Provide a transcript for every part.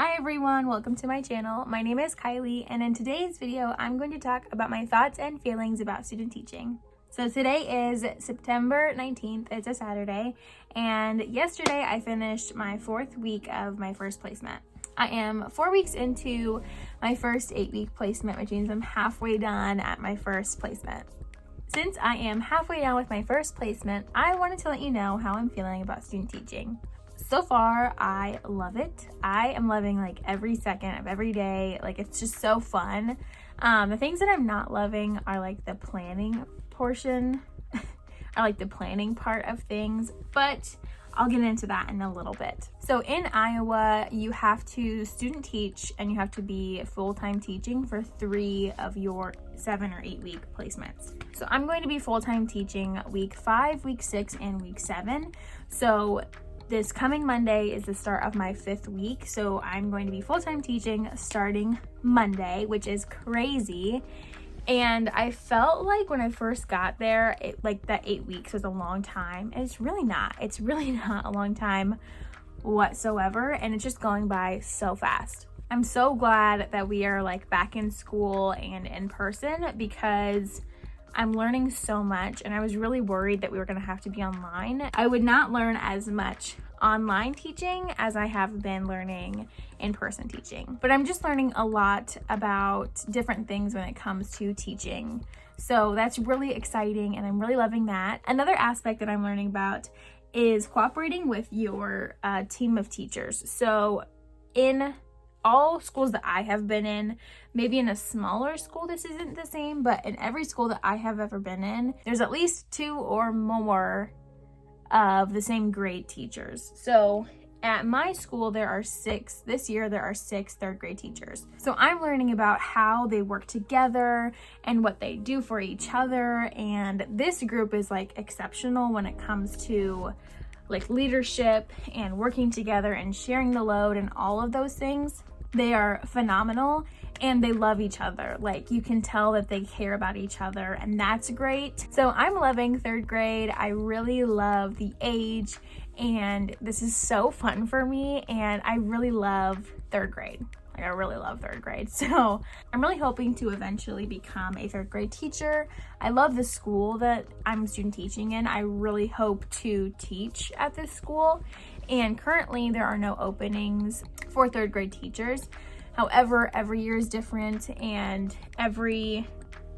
Hi everyone, welcome to my channel. My name is Kylie, and in today's video, I'm going to talk about my thoughts and feelings about student teaching. So today is September 19th, it's a Saturday, and yesterday I finished my 4th week of my first placement. I am 4 weeks into my first 8-week placement, which means I'm halfway done at my first placement. Since I am halfway done with my first placement, I wanted to let you know how I'm feeling about student teaching. So far, I love it. I am loving like every second of every day. Like, it's just so fun. The things that I'm not loving are like the planning portion. I like the planning part of things, but I'll get into that in a little bit. So in Iowa, you have to student teach and you have to be full-time teaching for 3 of your 7 or 8 week placements. So I'm going to be full-time teaching week 5, week 6, and week 7. So this coming Monday is the start of my 5th week, so I'm going to be full-time teaching starting Monday, which is crazy. And I felt like when I first got there, like that 8 weeks was a long time. And it's really not. It's really not a long time whatsoever, and it's just going by so fast. I'm so glad that we are like back in school and in person because I'm learning so much, and I was really worried that we were going to have to be online. I would not learn as much online teaching as I have been learning in-person teaching, but I'm just learning a lot about different things when it comes to teaching. So that's really exciting, and I'm really loving that. Another aspect that I'm learning about is cooperating with your team of teachers. So in all schools that I have been in, maybe in a smaller school this isn't the same, but in every school that I have ever been in, there's at least 2 or more of the same grade teachers. So at my school, there are 6, this year there are 6 3rd grade teachers. So I'm learning about how they work together and what they do for each other. And this group is like exceptional when it comes to like leadership and working together and sharing the load and all of those things. They are phenomenal and they love each other. Like, you can tell that they care about each other, and that's great. So I'm loving 3rd grade. I really love the age, and this is so fun for me, and I really love 3rd grade. Like, I really love 3rd grade. So I'm really hoping to eventually become a 3rd grade teacher. I love the school that I'm student teaching in. I really hope to teach at this school. And currently there are no openings for 3rd grade teachers. However, every year is different and every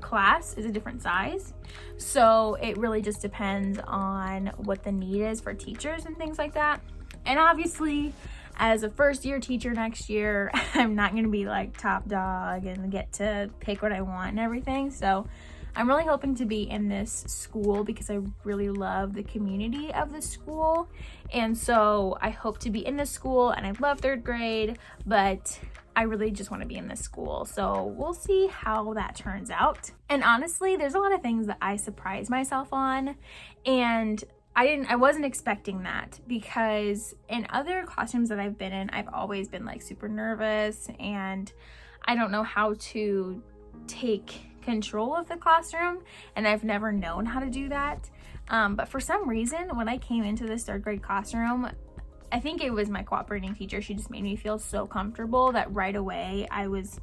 class is a different size. So it really just depends on what the need is for teachers and things like that. And obviously, as a first year teacher next year, I'm not going to be like top dog and get to pick what I want and everything. So I'm really hoping to be in this school because I really love the community of the school. And so I hope to be in this school, and I love 3rd grade, but I really just want to be in this school. So we'll see how that turns out. And honestly, there's a lot of things that I surprise myself on, and I wasn't expecting that, because in other classrooms that I've been in, I've always been like super nervous, and I don't know how to take control of the classroom, and I've never known how to do that. But for some reason, when I came into this 3rd grade classroom, I think it was my cooperating teacher. She just made me feel so comfortable that right away I was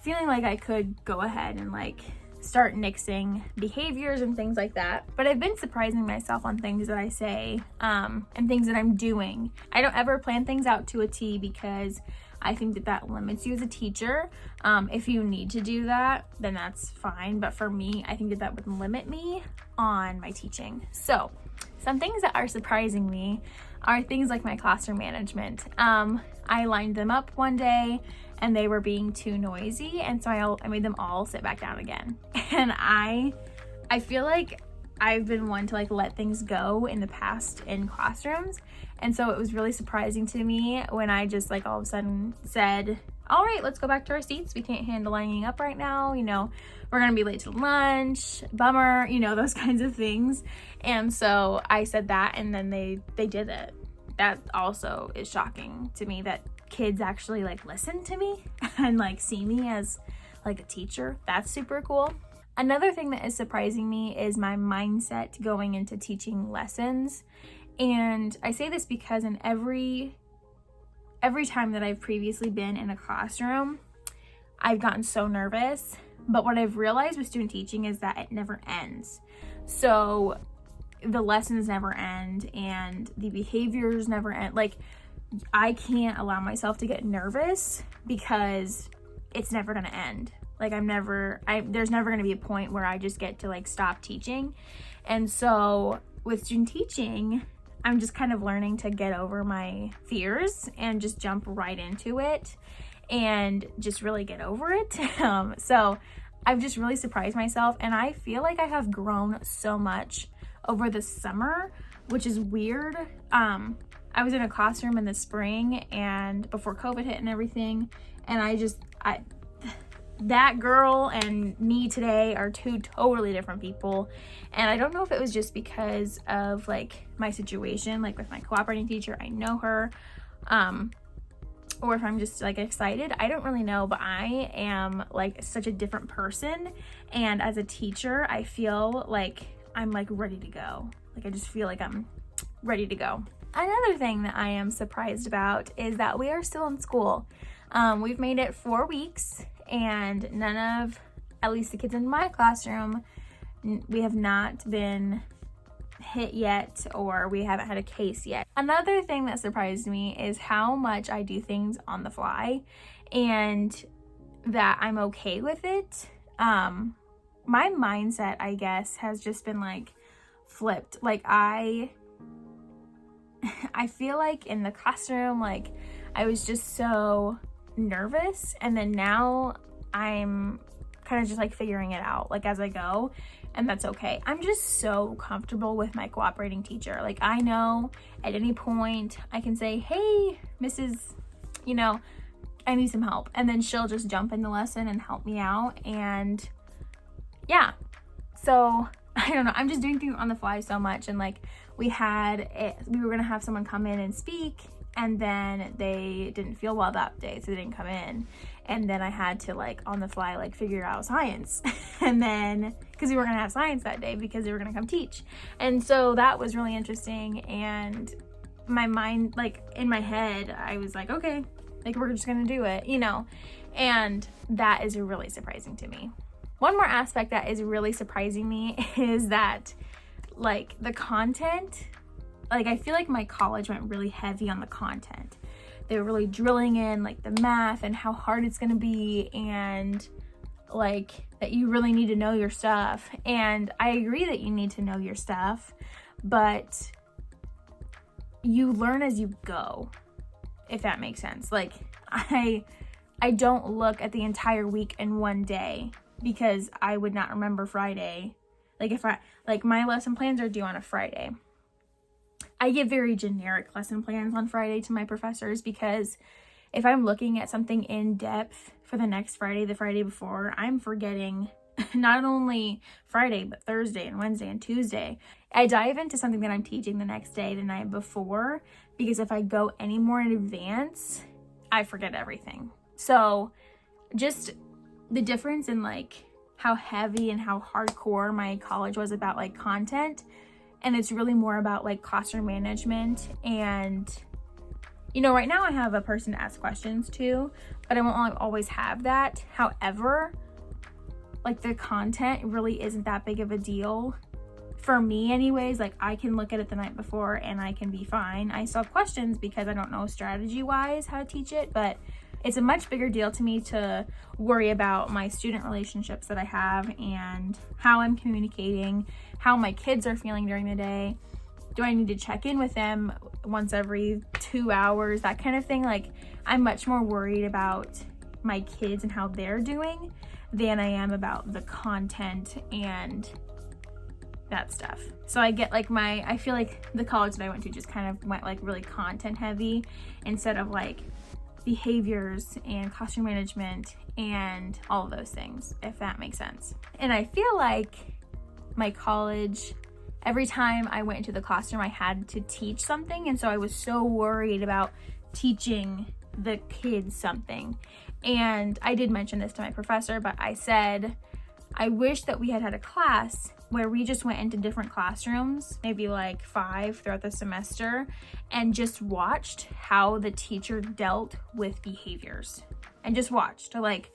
feeling like I could go ahead and like start nixing behaviors and things like that. But I've been surprising myself on things that I say and things that I'm doing. I don't ever plan things out to a T because I think that that limits you as a teacher. If you need to do that, then that's fine. But for me, I think that that would limit me on my teaching. So some things that are surprising me are things like my classroom management. I lined them up one day and they were being too noisy, and so I made them all sit back down again. And I feel like I've been one to like let things go in the past in classrooms, and so it was really surprising to me when I just like all of a sudden said, all right, let's go back to our seats. We can't handle lining up right now. You know, we're gonna be late to lunch, bummer, you know, those kinds of things. And so I said that, and then they did it. That also is shocking to me, that kids actually like listen to me and like see me as like a teacher. That's super cool. Another thing that is surprising me is my mindset going into teaching lessons. And I say this because in every every time that I've previously been in a classroom, I've gotten so nervous. But what I've realized with student teaching is that it never ends. So the lessons never end and the behaviors never end. Like, I can't allow myself to get nervous because it's never going to end. Like, there's never going to be a point where I just get to like stop teaching. And so with student teaching, I'm just kind of learning to get over my fears and just jump right into it and just really get over it. So I've just really surprised myself, and I feel like I have grown so much over the summer, which is weird. I was in a classroom in the spring and before COVID hit and everything, and that girl and me today are two totally different people. And I don't know if it was just because of like my situation, like with my cooperating teacher, I know her, or if I'm just like excited. I don't really know, but I am like such a different person. And as a teacher, I feel like I'm like ready to go. Like, I just feel like I'm ready to go. Another thing that I am surprised about is that we are still in school. We've made it 4 weeks, and none of, at least the kids in my classroom, we have not been hit yet, or we haven't had a case yet. Another thing that surprised me is how much I do things on the fly and that I'm okay with it. My mindset, I guess, has just been like flipped. Like, I feel like in the classroom, like I was just so nervous, and then now I'm kind of just like figuring it out like as I go, and that's okay. I'm just so comfortable with my cooperating teacher. Like, I know at any point I can say, hey, Mrs., I need some help, and then she'll just jump in the lesson and help me out. And yeah, so I don't know, I'm just doing things on the fly so much. And like, we were gonna have someone come in and speak, and then they didn't feel well that day, so they didn't come in. And then I had to like on the fly like figure out science and then because we were gonna have science that day because they were gonna come teach. And so that was really interesting, and my mind, like in my head, I was like, okay, like we're just gonna do it, and that is really surprising to me. One more aspect that is really surprising me is that like the content, like I feel like my college went really heavy on the content. They were really drilling in like the math and how hard it's gonna be, and like that you really need to know your stuff. And I agree that you need to know your stuff, but you learn as you go, if that makes sense. Like I don't look at the entire week in one day because I would not remember Friday. Like my lesson plans are due on a Friday. I give very generic lesson plans on Friday to my professors because if I'm looking at something in depth for the next Friday, the Friday before, I'm forgetting not only Friday, but Thursday and Wednesday and Tuesday. I dive into something that I'm teaching the next day, the night before, because if I go any more in advance, I forget everything. So just the difference in like how heavy and how hardcore my college was about like content. And it's really more about like classroom management. And, right now I have a person to ask questions to, but I won't always have that. However, like the content really isn't that big of a deal for me anyways. Like I can look at it the night before and I can be fine. I still have questions because I don't know strategy wise how to teach it, but it's a much bigger deal to me to worry about my student relationships that I have and how I'm communicating, how my kids are feeling during the day. Do I need to check in with them once every 2 hours? That kind of thing. Like I'm much more worried about my kids and how they're doing than I am about the content and that stuff. So I get like I feel like the college that I went to just kind of went like really content heavy instead of like behaviors and classroom management and all of those things, if that makes sense. And I feel like my college, every time I went into the classroom, I had to teach something. And so I was so worried about teaching the kids something. And I did mention this to my professor, but I said, I wish that we had a class where we just went into different classrooms, maybe like 5 throughout the semester, and just watched how the teacher dealt with behaviors. And just watched, like,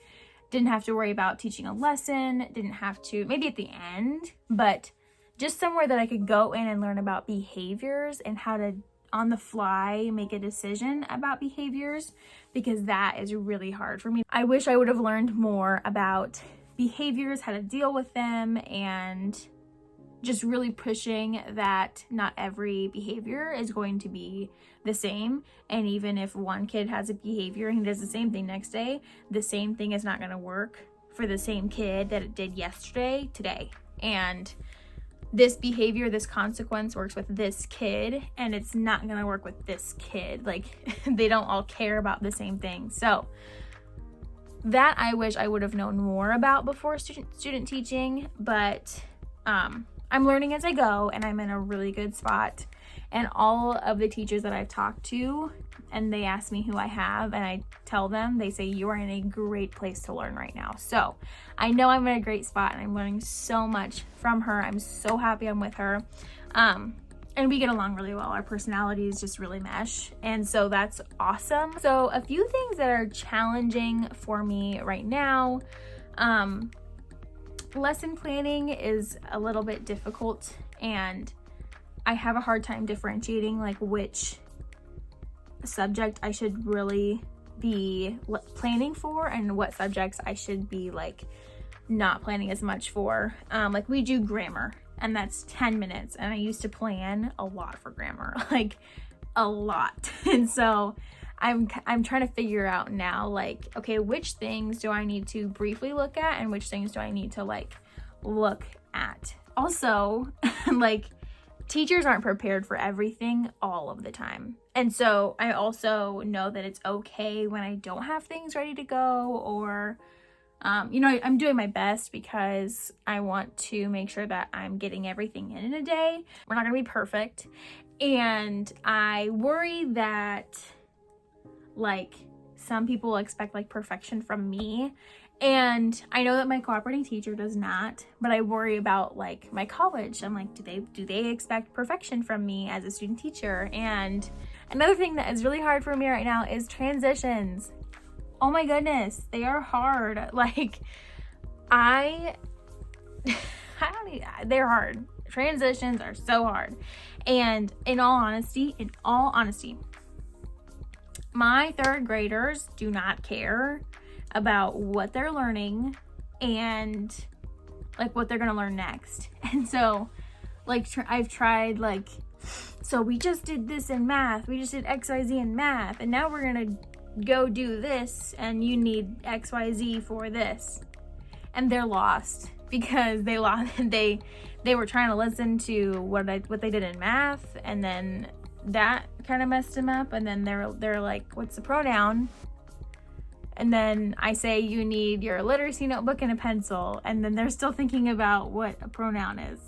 didn't have to worry about teaching a lesson, didn't have to, maybe at the end, but just somewhere that I could go in and learn about behaviors and how to, on the fly, make a decision about behaviors, because that is really hard for me. I wish I would have learned more about behaviors, how to deal with them, and just really pushing that not every behavior is going to be the same. And even if one kid has a behavior and he does the same thing next day, the same thing is not going to work for the same kid that it did yesterday, today. And this behavior, this consequence works with this kid, and it's not going to work with this kid. Like, they don't all care about the same thing. So that I wish I would have known more about before student teaching, but I'm learning as I go, and I'm in a really good spot. And all of the teachers that I've talked to, and they ask me who I have, and I tell them, they say, you are in a great place to learn right now. So I know I'm in a great spot, and I'm learning so much from her. I'm so happy I'm with her. And we get along really well. Our personalities just really mesh. And so that's awesome. So a few things that are challenging for me right now. Lesson planning is a little bit difficult, and I have a hard time differentiating like which subject I should really be planning for and what subjects I should be like not planning as much for. Like we do grammar, and that's 10 minutes, and I used to plan a lot for grammar, like a lot. And so I'm trying to figure out now, like, okay, which things do I need to briefly look at and which things do I need to like look at? Also, like, teachers aren't prepared for everything all of the time. And so I also know that it's okay when I don't have things ready to go, or I'm doing my best because I want to make sure that I'm getting everything in a day. We're not gonna be perfect. And I worry that like some people expect like perfection from me, and I know that my cooperating teacher does not, but I worry about like my college. I'm like, do they expect perfection from me as a student teacher? And another thing that is really hard for me right now is transitions. Oh my goodness, they are hard. Like they're hard. Transitions are so hard. And in all honesty, my third graders do not care about what they're learning and like what they're gonna learn next. And so like I've tried like, so we just did this in math, we just did XYZ in math, and now we're gonna go do this, and you need XYZ for this. And they're lost because they were trying to listen to what they did in math, and then that kind of messed them up. And then they're like, what's the pronoun? And then I say, you need your literacy notebook and a pencil, and then they're still thinking about what a pronoun is.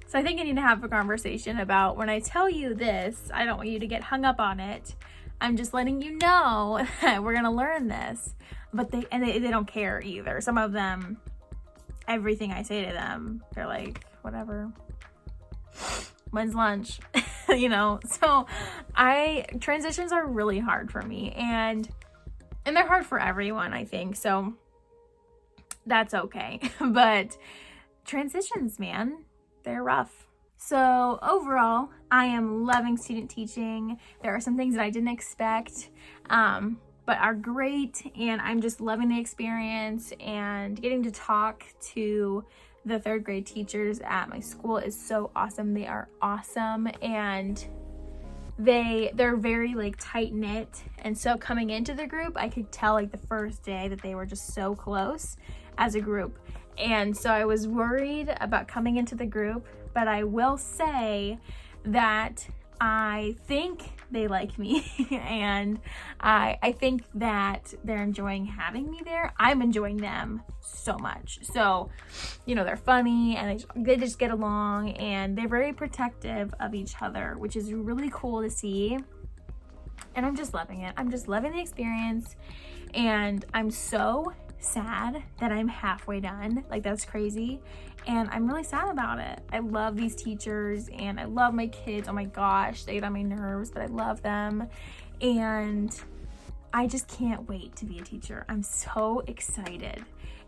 So I think I need to have a conversation about, when I tell you this, I don't want you to get hung up on it. I'm just letting you know that we're gonna learn this. But they don't care either. Some of them, everything I say to them, they're like, whatever. When's lunch? So transitions are really hard for me, and they're hard for everyone, I think. So that's okay. But transitions, man, they're rough. So overall, I am loving student teaching. There are some things that I didn't expect, but are great, and I'm just loving the experience, and getting to talk to the third grade teachers at my school is so awesome. They are awesome, and they're very like tight knit. And so coming into the group, I could tell like the first day that they were just so close as a group. And so I was worried about coming into the group, but I will say that I think they like me, and I think that they're enjoying having me there. I'm enjoying them so much. So, they're funny, and they just get along, and they're very protective of each other, which is really cool to see. And I'm just loving it. I'm just loving the experience, and I'm so sad that I'm halfway done. Like, that's crazy. And I'm really sad about it. I love these teachers and I love my kids. Oh my gosh, they get on my nerves, but I love them. And I just can't wait to be a teacher. I'm so excited.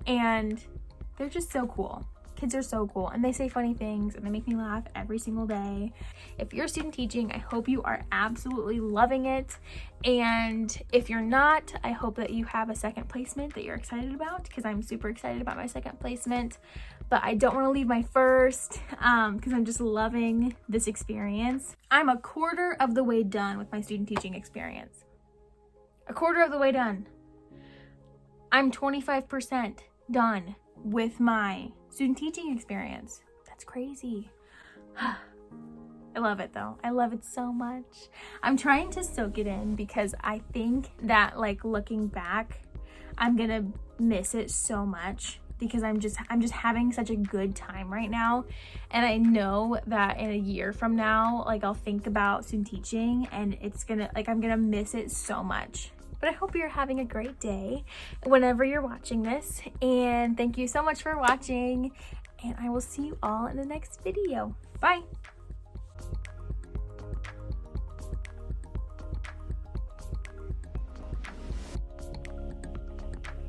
And they're just so cool. Kids are so cool and they say funny things and they make me laugh every single day. If you're student teaching, I hope you are absolutely loving it. And if you're not, I hope that you have a second placement that you're excited about, because I'm super excited about my second placement. But I don't want to leave my first because I'm just loving this experience. I'm a quarter of the way done with my student teaching experience. A quarter of the way done. I'm 25% done with my student teaching experience. That's crazy. I love it though. I love it so much. I'm trying to soak it in because I think that, like, looking back, I'm gonna miss it so much because I'm just having such a good time right now. And I know that in a year from now, like, I'll think about student teaching and it's gonna, like, I'm gonna miss it so much. But I hope you're having a great day whenever you're watching this. And thank you so much for watching. And I will see you all in the next video. Bye.